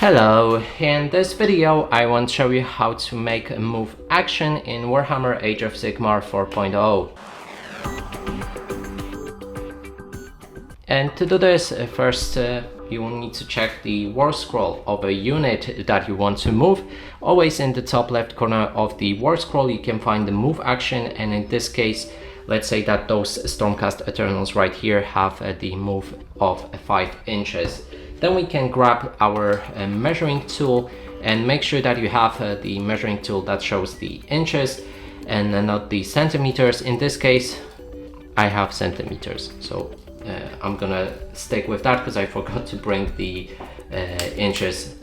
Hello, in this video I want to show you how to make a move action in Warhammer Age of Sigmar 4.0. And to do this, first you will need to check the war scroll of a unit that you want to move. Always in the top left corner of the war scroll you can find the move action, and in this case let's say that those Stormcast Eternals right here have the move of 5 inches. Then we can grab our measuring tool and make sure that you have the measuring tool that shows the inches and not the centimeters. In this case I have centimeters, so I'm gonna stick with that because I forgot to bring the inches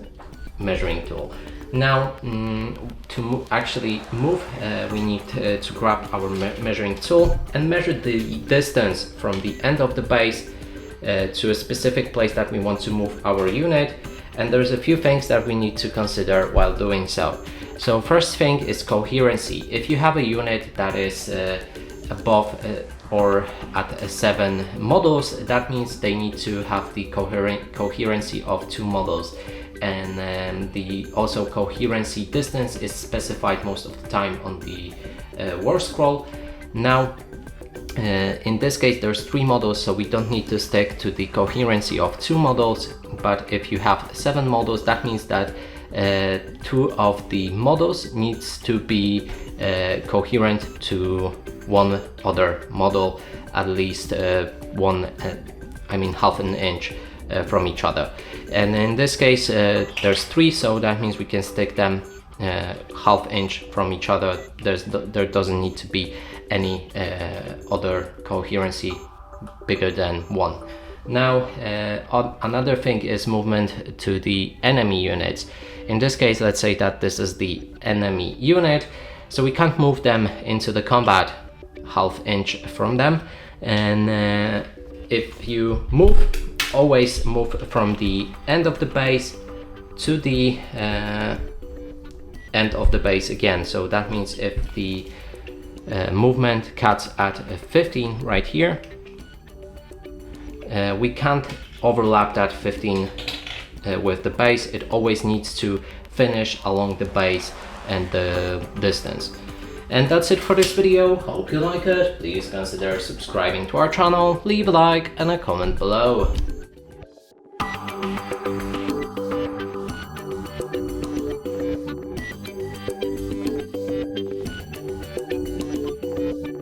measuring tool. Now to actually move we need to grab our measuring tool and measure the distance from the end of the base to a specific place that we want to move our unit, and there's a few things that we need to consider while doing so. So first thing is coherency. If you have a unit that is above or at 7 models, that means they need to have the coherency of 2 models, and the also coherency distance is specified most of the time on the war scroll. Now in this case there's 3 models, so we don't need to stick to the coherency of 2 models, but if you have 7 models, that means that 2 of the models needs to be coherent to one other model, at least half an inch from each other. And in this case there's 3, so that means we can stick them half inch from each other. There doesn't need to be any other coherency bigger than 1. Now another thing is movement to the enemy units. In this case, let's say that this is the enemy unit, so we can't move them into the combat half inch from them, and if you move, always move from the end of the base to the end of the base again. So that means if the movement cuts at 15 right here, we can't overlap that 15 with the base. It always needs to finish along the base and the distance. And that's it for this video. Hope you like it. Please consider subscribing to our channel, leave a like and a comment below.